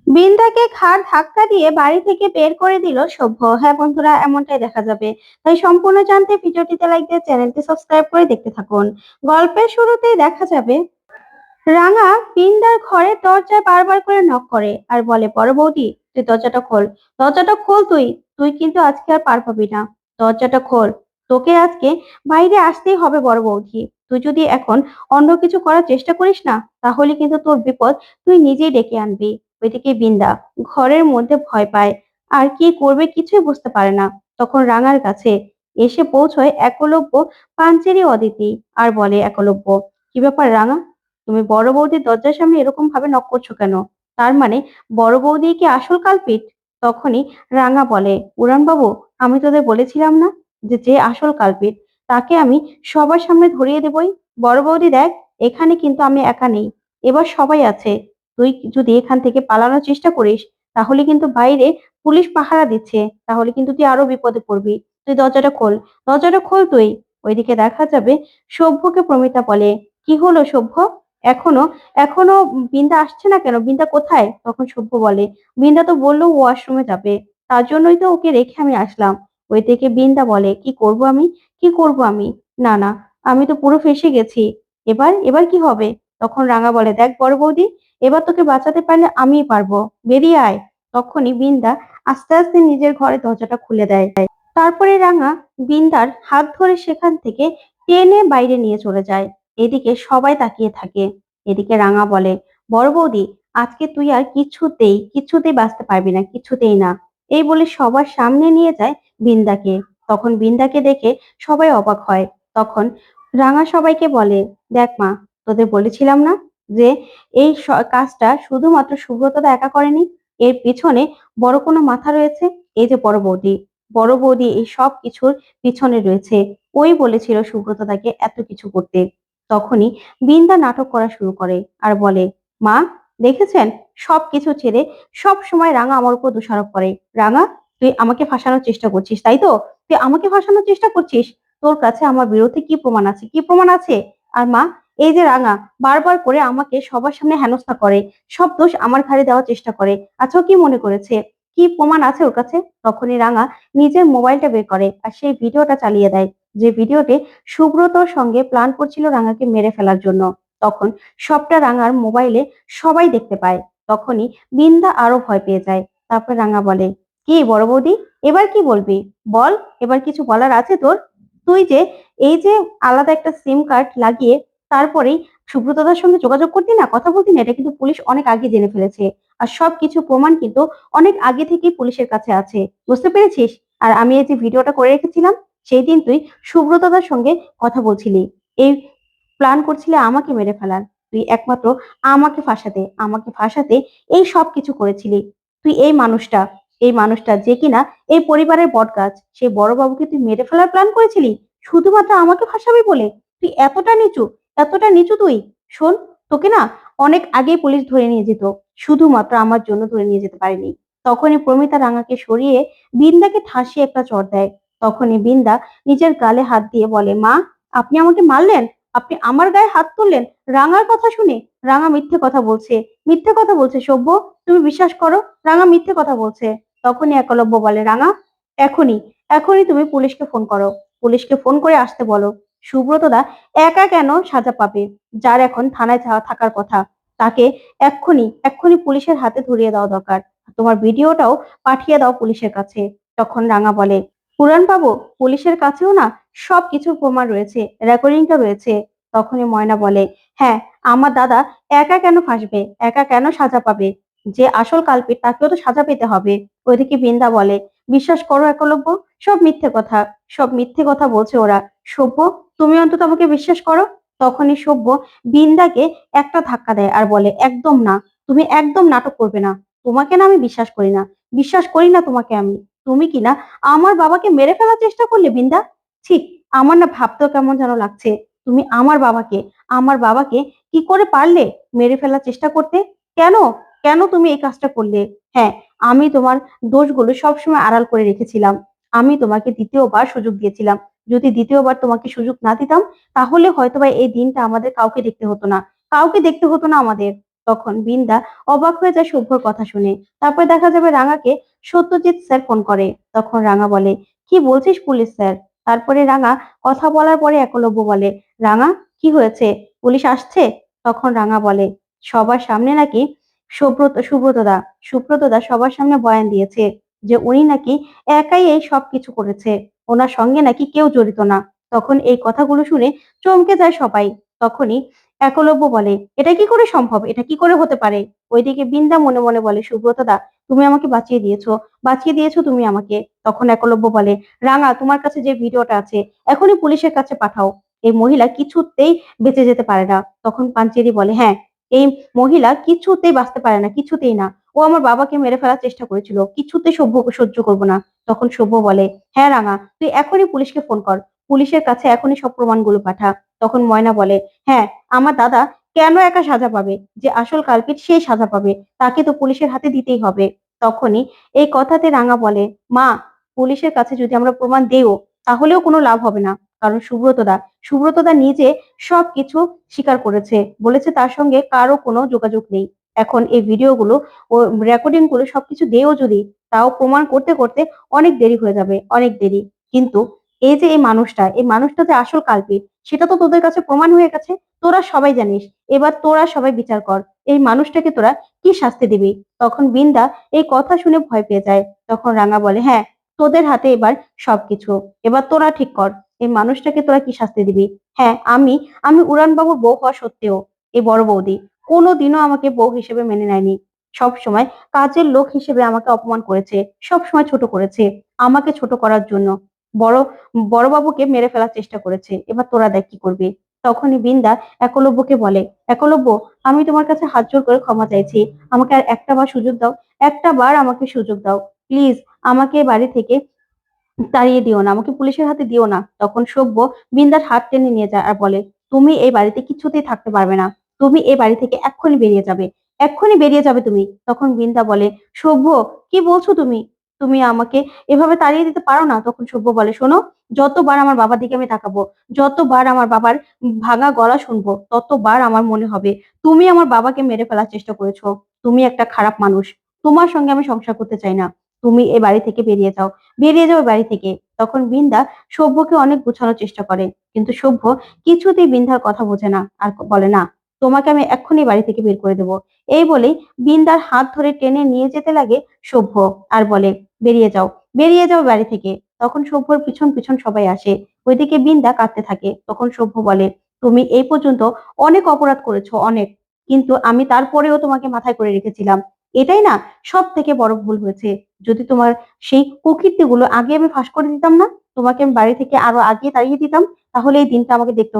বৃন্দাকে ঘাড় ধাক্কা দিয়ে বাড়ি থেকে বের করে দিল সভ্য। হ্যাঁ বন্ধুরা, এমনটাই দেখা যাবে। তাই সম্পূর্ণ জানতে ভিডিওটিতে লাইক দিয়ে চ্যানেলটি সাবস্ক্রাইব করে দেখতে থাকুন। গল্পের শুরুতেই দেখা যাবে রাঙা বৃন্দার ঘরের দরজায় বারবার করে নক করে আর বলে, বড় বৌদি তুই দরজাটা খোল, দরজাটা খোল, তুই তুই কিন্তু আজকে আর পার পাবি না, দরজাটা খোল, তোকে আজকে বাইরে আসতেই হবে বড় বৌদি। তুই যদি এখন অন্য কিছু করার চেষ্টা করিস না, তাহলে কিন্তু তোর বিপদ তুই নিজেই ডেকে আনবি। ওইদিকে বৃন্দা ঘরের মধ্যে ভয় পায়, আর কি করবে কিছুই বুঝতে পারে না। তখন রাঙার কাছে এসে পৌঁছয় একলব্য, পাঞ্চেরি, অদিতি আর বলে, একলব্য কি ব্যাপার রাঙা, তুমি বড় বৌদির দরজার সামনে এরকম ভাবে নক করছো কেন? তার মানে বড় বৌদি কি আসল কালপিট? তখনই রাঙা বলে, উড়ান বাবু, আমি তোদের বলেছিলাম না যে যে আসল কালপিট তাকে আমি সবার সামনে ধরিয়ে দেবই। বড় বৌদি দেখ, এখানে কিন্তু আমি একা নেই, এবার সবাই আছে। তুই যদি এখান থেকে পালানোর চেষ্টা করিস, তাহলে কিন্তু বাইরে পুলিশ পাহারা দিচ্ছে, তাহলে কিন্তু তুই আরো বিপদে পড়বি। তুই দরজাটা খোল, দরজাটা খোল তুই। ওইদিকে দেখা যাবে সভ্যকে প্রমিতা বলে, কি হলো সভ্য, এখনো এখনো বিন্দা আসছে না কেন, বিন্দা কোথায়? তখন সভ্য বলে, বিন্দা তো বললো ওয়াশরুমে যাবে, তার জন্যই তো ওকে রেখে আমি আসলাম। ওই থেকে বিন্দা বলে, কি করব আমি, কি করব আমি, না না, আমি তো পুরো ফেঁসে গেছি, এবার এবার কি হবে? তখন রাঙা বলে, দেখ বড় বৌদি, এবার তোকে বাঁচাতে পারলে আমিই পারবো, বেরিয়ে আয়। তখনই বিন্দা আস্তে আস্তে নিজের ঘরে দরজাটা খুলে দেয়। তারপরে রাঙা বিন্দার হাত ধরে সেখান থেকে টেনে বাইরে নিয়ে চলে যায়। এদিকে সবাই তাকিয়ে থাকে। এদিকে রাঙা বলে, বড় বৌদি, আজকে তুই আর কিছুতেই কিছুতেই বাঁচতে পারবি না, কিছুতেই না। এই বলে সবার সামনে নিয়ে যায় বিন্দাকে। তখন বিন্দাকে দেখে সবাই অবাক হয়। তখন রাঙা সবাইকে বলে, দেখ মা, তোদের বলেছিলাম না যে এই কাজটা শুধুমাত্র সুব্রতদা একা করেনি, এর পিছনে বড় কোনো মাথা রয়েছে। এই যে বড় বৌদি, বড় বৌদি এই সব কিছুর পিছনে রয়েছে। ওই বলেছিল সুব্রত তাকে এত কিছু করতে। তখনই বিন্দা নাটক করা শুরু করে আর বলে, মা দেখেছেন, সব কিছু ছেড়ে সব সময় রাঙা আমার উপর দোষারোপ করে। রাঙা, তুই আমাকে ফাঁসানোর চেষ্টা করছিস, তাই তো? তুই আমাকে ফাঁসানোর চেষ্টা করছিস? তোর কাছে আমার বিরুদ্ধে কি প্রমাণ আছে, কি প্রমাণ আছে? আর মা, এই যে রাঙা বারবার করে আমাকে সবার সামনে হেনস্থা করে, সব দোষ আমার ঘাড়ে দেওয়ার চেষ্টা করে। আচ্ছা ও কি মনে করেছে, কি প্রমাণ আছে ওর কাছে? তখনই রাঙা নিজের মোবাইলটা বের করে আর সেই ভিডিওটা চালিয়ে দেয়, যে ভিডিওতে সুব্রতর সঙ্গে প্ল্যান করছিল রাঙাকে মেরে ফেলার জন্য। তখন সবটা রাঙার মোবাইলে সবাই দেখতে পায়। তখনই বিন্দা আরো ভয় পেয়ে যায়। তারপর রাঙা বলে, কি বড় বৌদি, এবার কি বলবি, বল, এবার কিছু বলার আছে তোর? তুই যে এই যে আলাদা একটা সিম কার্ড লাগিয়ে তারপরেই সুব্রতদার সঙ্গে যোগাযোগ করতি না, কথা বলতি না, এটা কিন্তু পুলিশ অনেক আগে জেনে ফেলেছে। আর সবকিছু প্রমাণ কিন্তু অনেক আগে থেকেই পুলিশের কাছে আছে, বুঝতে পেরেছিস? আর আমি এই যে ভিডিওটা করে রেখেছিলাম, সেই দিন তুই সুব্রতদার সঙ্গে কথা বলছিলি, এই প্ল্যান করছিলে আমাকে মেরে ফেলার। তুই একমাত্র আমাকে ফাঁসাতে এই সব কিছু করেছিলি। তুই এই মানুষটা যে কিনা এই পরিবারের বটগাছ, সেই বড় বাবুকে তুই মেরে ফেলার প্ল্যান করেছিলি শুধুমাত্র আমাকে ফাঁসাবি বলে। তুই এতটা নিচু, এতটা নিচু তুই। শোন, তোকে না অনেক আগেই পুলিশ ধরে নিয়ে যেত, শুধুমাত্র আমার জন্য ধরে নিয়ে যেতে পারেনি। তখনই প্রমিতা রাঙাকে সরিয়ে বিন্দাকে ঠাসিয়ে একটা চড় দেয়। তখনই বিন্দা নিজের গালে হাত দিয়ে বলে, মা, আপনি আমাকে মারলেন, আপনি আমার গায়ে হাত তুললেন রাঙার কথা শুনে। রাঙা মিথ্যে কথা বলছে, মিথ্যে কথা বলছে সভ্য, তুমি বিশ্বাস করো, রাঙা মিথ্যে কথা বলছে। তখনই একলব্য বলে, রাঙা, এখনই এখনই তুমি পুলিশকে ফোন করো, পুলিশকে ফোন করে আসতে বলো। সুব্রতদা একা কেন সাজা পাবে, যার এখন থানায় থাকার কথা, তাকে এক্ষুনি এক্ষুনি পুলিশের হাতে ধরিয়ে দেওয়া দরকার। তোমার ভিডিওটাও পাঠিয়ে দাও পুলিশের কাছে। তখন রাঙা বলে, পুরান বাবু, পুলিশের কাছেও না সব কিছুর প্রমাণ রয়েছে, রেকর্ডিংটা রয়েছে। তখনই ময়না বলে, হ্যাঁ, আমার দাদা একা কেন ফাঁসবে, একা কেন সাজা পাবে, যে আসল কালপিট তাকেও তো সাজা পেতে হবে। ওইদিকে বৃন্দা বলে, বিশ্বাস করো একলব্য, সব মিথ্যে কথা, সব মিথ্যে কথা বলছে ওরা। সভ্য, তুমি অন্তত আমাকে বিশ্বাস করো। তখনই সভ্য বৃন্দাকে একটা ধাক্কা দেয় আর বলে, একদম না, তুমি একদম নাটক করবে না, তোমাকে না আমি বিশ্বাস করি না, বিশ্বাস করি না তোমাকে আমি। তুমি কি না আমার বাবাকে মেরে ফেলার চেষ্টা করলে বৃন্দা? ঠিক, আমার না ভাবতেও কেমন যেন লাগছে। তুমি আমার বাবাকে কি করে পারলে মেরে ফেলার চেষ্টা করতে? কেন, কেন তুমি এই কাজটা করলে? হ্যাঁ, আমি তোমার দোষগুলো সবসময় আড়াল করে রেখেছিলাম, আমি তোমাকে দ্বিতীয়বার সুযোগ দিয়েছিলাম। যদি দ্বিতীয়বার তোমাকে সুযোগ না দিতাম, তাহলে হয়তোবা এই দিনটা আমাদের কাউকে দেখতে হতো না, কাউকে দেখতে হতো না আমাদের। তখন বৃন্দা অবাক হয়ে যায় শুভ্রর কথা শুনে। তারপর দেখা যাবে রাঙাকে সত্যজিৎ স্যার ফোন করে। তখন রাঙা বলে, কি বলছিস পুলিশ স্যার? তারপরে রাঙা কথা বলার পরে একলব্য বলে, রাঙা কি হয়েছে, পুলিশ আসছে? তখন রাঙা বলে, সবার সামনে নাকি সুব্রতদা সুব্রতদা সবার সামনে বয়ান দিয়েছে যে উনি নাকি একাই এই সব কিছু করেছে, ওনার সঙ্গে নাকি কেউ জড়িত না। তখন এই কথাগুলো শুনে চমকে যায় সবাই। তখনই একলব্য বলে, এটা কি করে সম্ভব, এটা কি করে হতে পারে? ওইদিকে বিন্দা মনে মনে বলে, সুব্রতদা তুমি আমাকে বাঁচিয়ে দিয়েছো তুমি আমাকে। তখন একলব্য বলে, রাঙা তোমার কাছে যে ভিডিওটা আছে এখনই পুলিশের কাছে পাঠাও, এই মহিলা কিছুতেই বেঁচে যেতে পারে না। তখন পাঞ্চেরি বলে, হ্যাঁ, এই মহিলা কিছুতেই বাঁচতে পারে না, কিছুতেই না। ও আমার বাবাকে মেরে ফেলার চেষ্টা করেছিল, কিছুতেই সহ্য করবো না। তখন সভ্য বলে, হ্যাঁ রাঙা, তুই এখনই পুলিশকে ফোন কর, পুলিশের কাছে এখনই সব প্রমাণগুলো পাঠা। তখন ময়না বলে, হ্যাঁ, আমার দাদা কেন একা সাজা পাবে, যে আসল কালপিট সেই সাজা পাবে, তাকে তো পুলিশের হাতে দিতেই হবে। তখনই এই কথাতে রাঙা বলে, মা, পুলিশের কাছে যদি আমরা প্রমাণ দেও তাহলেও কোনো লাভ হবে না, কারণ সুব্রতদা নিজে সবকিছু স্বীকার করেছে, বলেছে তার সঙ্গে কারো কোনো যোগাযোগ নেই। এখন এই ভিডিওগুলো ও রেকর্ডিং গুলো সবকিছু দেও যদি, তাও প্রমাণ করতে করতে অনেক দেরি হয়ে যাবে, অনেক দেরি। কিন্তু এই যে এই মানুষটা যে আসল কালপিট, সেটা তো তোদের কাছে প্রমাণ হয়ে গেছে, তোরা সবাই জানিস। এবার তোরা সবাই বিচার কর, এই মানুষটাকে তোরা কি শাস্তি দিবি? তখন বিন্দা এই কথা শুনে ভয় পেয়ে যায়। তখন রাঙা বলে, হ্যাঁ, তোদের হাতে এবার সবকিছু, এবার তোরা ঠিক কর, এই মানুষটাকে তোরা কি শাস্তি দিবি। হ্যাঁ, আমি আমি উড়ান বাবুর বউ হওয়া সত্ত্বেও এই বড় বৌদি কোনোদিনও আমাকে বউ হিসেবে মেনে নেয়নি, সব সময় কাজের লোক হিসেবে আমাকে অপমান করেছে, সব সময় ছোট করেছে। আমাকে ছোট করার জন্য বড় বড়বাবুকে মেরে ফেলার চেষ্টা করেছে, এবার তোরা দেখ কি করবি। তখনই বিন্দা একলব্যকে বলে, একলব্য, আমি তোমার কাছে হাত জোড় করে ক্ষমা চাইছি, আমাকে আর একটা বার সুযোগ দাও, একটা বার আমাকে সুযোগ দাও, প্লিজ, আমাকে বাড়ি থেকে তাড়িয়ে দিও না, আমাকে পুলিশের হাতে দিও না। তখন সভ্য বিন্দার হাত টেনে নিয়ে যায় আর বলে, তুমি এই বাড়িতে কিছুতেই থাকতে পারবে না, তুমি এই বাড়ি থেকে এক্ষুনি বেরিয়ে যাবে, এক্ষুনি বেরিয়ে যাবে তুমি। তখন বিন্দা বলে, সভ্য, কি বলছো তুমি, তুমি আমাকে এভাবে তাড়িয়ে দিতে পারো না। তখন সভ্য বলে, শোনো, যতবার আমার বাবার দিকে আমি তাকাবো, যতবার আমার বাবার ভাঙা গলা শুনবো, ততবার আমার মনে হবে তুমি আমার বাবাকে মেরে ফেলার চেষ্টা করেছো, তুমি একটা খারাপ মানুষ, তোমার সঙ্গে আমি সংসার করতে চাই না, তুমি এই বাড়ি থেকে বেরিয়ে যাও, বেরিয়ে যাও বাড়ি থেকে। তখন বিন্দা সভ্যকে অনেক বোঝানোর চেষ্টা করে, কিন্তু সভ্য কিছুতেই বিন্দার কথা বোঝে না আর বলে, না, তোমাকে আমি এক্ষুনি বাড়ি থেকে বের করে দেবো। এই বলেই বিন্দার হাত ধরে টেনে নিয়ে যেতে লাগে সভ্য, আর বলে, বেরিয়ে যাও, বেরিয়ে যাও বাড়ি থেকে। তখন সভ্যর পিছন পিছন সবাই আসে। ওইদিকে বিন্দা কাঁদতে থাকে। তখন সভ্য বলে, তুমি এই পর্যন্ত অনেক অপরাধ করেছো, অনেক, কিন্তু আমি তারপরেও তোমাকে মাথায় করে রেখেছিলাম, এটাই না সব থেকে বড় ভুল হয়েছে। যদি তোমার সেই কুকীর্তিগুলো আগে আমি ফাঁস করে দিতাম না, তোমাকে আমি বাড়ি থেকে আরো আগে তাড়িয়ে দিতাম, তাহলে এই দিনটা আমাকে দেখতে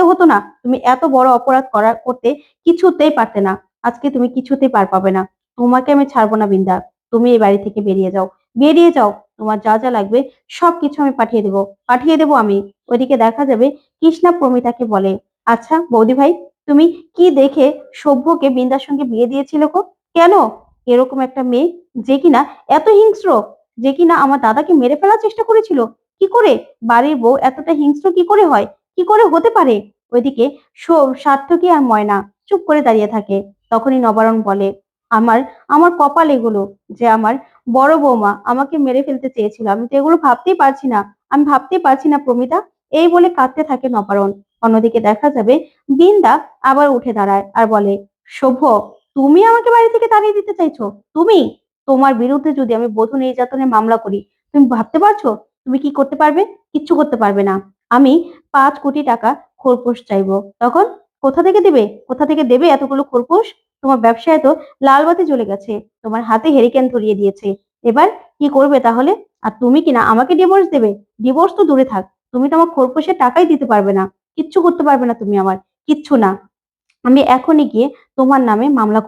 হতো না। তুমি এত বড় অপরাধ করতে কিছুতেই পারতে না, আজকে তুমি কিছুতেই পার পাবে না, তোমাকে আমি ছাড়বো না বিন্দা, তুমি এই বাড়ি থেকে বেরিয়ে যাও, বেরিয়ে যাও, তোমার যা যা লাগবে সবকিছু আমি পাঠিয়ে দেবো আমি। ওইদিকে দেখা যাবে কৃষ্ণা প্রমিতাকে বলে, আচ্ছা বৌদি ভাই, তুমি কি দেখে সভ্যকে বিন্দার সঙ্গে বিয়ে দিয়েছিলে গো? কেন? এরকম একটা মেয়ে, যে কিনা এত হিংস্র, যে কিনা আমার দাদাকে মেরে ফেলার চেষ্টা করেছিল, কি করে বাড়ির বউ এতটা হিংস্র কি করে হয়, কি করে হতে পারে? ওইদিকে সার্থকী আর ময়না চুপ করে দাঁড়িয়ে থাকে। তখনই নবারণ বলে, আমার আমার কপাল এগুলো, যে আমার বড় বৌমা আমাকে মেরে ফেলতে চেয়েছিল, আমি তো এগুলো ভাবতেই পারছি না প্রমিতা। এই বলে কাঁদতে থাকে নবারণ। অন্যদিকে দেখা যাবে বিন্দা আবার উঠে দাঁড়ায় আর বলে, শোভ্য, তুমি আমাকে বাড়ি থেকে তাড়িয়ে দিতে চাইছো? তুমি, তোমার বিরুদ্ধে যদি আমি বধূ নির্যাতনের মামলা করি, তুমি ভাবতে পারছো তুমি কি করতে পারবে? কিচ্ছু করতে পারবে না। আমি 5 কোটি টাকা খোরপোশ চাইবো, তখন কোথা থেকে দেবে এতগুলো খোরপোশ? তোমার ব্যবসায় তো লাল বাতি জ্বলে গেছে, তোমার হাতে হেরিকেন ধরিয়ে দিয়েছে, এবার কি করবে তাহলে? আর তুমি কিনা আমাকে ডিভোর্স দেবে? ডিভোর্স তো দূরে থাক, তুমি তো আমার খোরপোশের টাকাই দিতে পারবে না, কিচ্ছু করতে পারবে না তুমি আমার, কিচ্ছু না। আমি এখনই গিয়ে তোমার নামে মামলা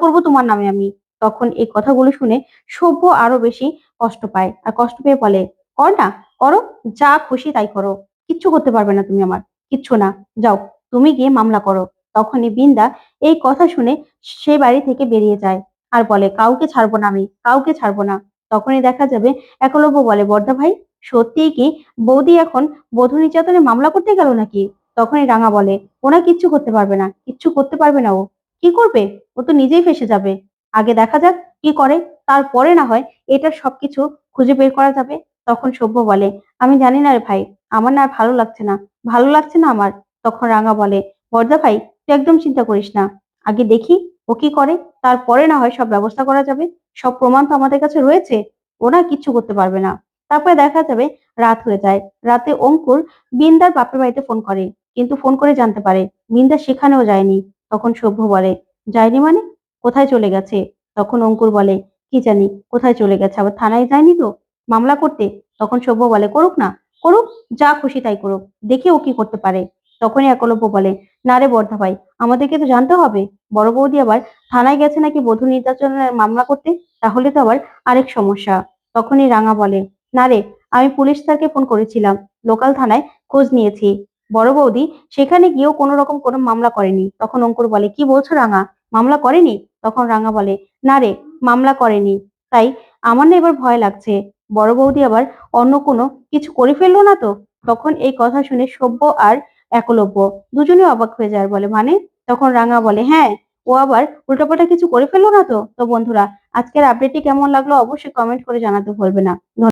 করব তোমার নামে আমি। তখন এই কথাগুলো শুনে সভ্য আরো বেশি কষ্ট পায় আর কষ্ট পেয়ে বলে, কর না, করো, যা খুশি তাই করো, কিচ্ছু করতে পারবে না তুমি আমার, কিচ্ছু না, যাও, তুমি গিয়ে মামলা করো। তখনই বিন্দা এই কথা শুনে সে বাড়ি থেকে বেরিয়ে যায় আর বলে, কাউকে ছাড়বো না, আমি কাউকে ছাড়বো না। তখনই দেখা যাবে একলব্য বলে, বড়দা ভাই, সত্যিই কি বৌদি এখন বধূ নির্যাতনের মামলা করতে গেল নাকি? তখনই রাঙা বলে, ওরা কিচ্ছু করতে পারবে না, কিচ্ছু করতে পারবে না ও, কি করবে? ও তো নিজেই ফেঁসে যাবে। আগে দেখা যাক কি করে, তারপরে না হয় এটার সবকিছু খুঁজে বের করা যাবে। তখন সভ্য বলে, আমি জানি না রে ভাই, আমার না আর ভালো লাগছে না, ভালো লাগছে না আমার। তখন রাঙা বলে, বড়দা ভাই তুই একদম চিন্তা করিস না, আগে দেখি ও কি করে, তারপরে না হয় সব ব্যবস্থা করা যাবে। সব প্রমাণ তো আমাদের কাছে রয়েছে, ও না কিচ্ছু করতে পারবে না। তারপরে দেখা যাবে রাত হয়ে যায়। রাতে অঙ্কুর বিন্দার বাপের বাড়িতে ফোন করে, কিন্তু ফোন করে জানতে পারে বিন্দা সেখানেও যায়নি। তখন সভ্য বলে, যায়নি মানে? কোথায় চলে গেছে? তখন অঙ্কুর বলে, কি জানি কোথায় চলে গেছে, আবার থানায় যায়নি তো মামলা করতে? তখন সভ্য বলে, করুক না, করুক, যা খুশি তাই করুক, দেখি ও কি করতে পারে। তখনই একলব্য বলে, না রে বর্ধা ভাই, আমাদেরকে তো জানতে হবে, বড় বৌদি আবার থানায় গেছে নাকি বধূ নির্যাতনের মামলা করতে, তাহলে তো আবার আরেক সমস্যা। তখনই রাঙা বলে, না রে, আমি পুলিশ স্যারকে ফোন করেছিলাম, লোকাল থানায় খোঁজ নিয়েছি, বড় বৌদি সেখানে গিয়েও কোনো রকম কোনো মামলা করেনি। তখন অঙ্কুর বলে, কি বলছো রাঙা, মামলা করেনি? তখন রাঙা বলে, না রে, মামলা করেনি। তাই আমার না এবার ভয় লাগছে, বড় বৌদি আবার অন্য কোনো কিছু করে ফেললো না তো? তখন এই কথা শুনে সভ্য আর একলব্য দুজনেই অবাক হয়ে যায়, আর বলে, মানে? তখন রাঙা বলে, হ্যাঁ, ও আবার উল্টাপাল্টা কিছু করে ফেললো না তো? তো বন্ধুরা, আজকের আপডেটটি কেমন লাগলো অবশ্যই কমেন্ট করে জানাতে ভুলবে না।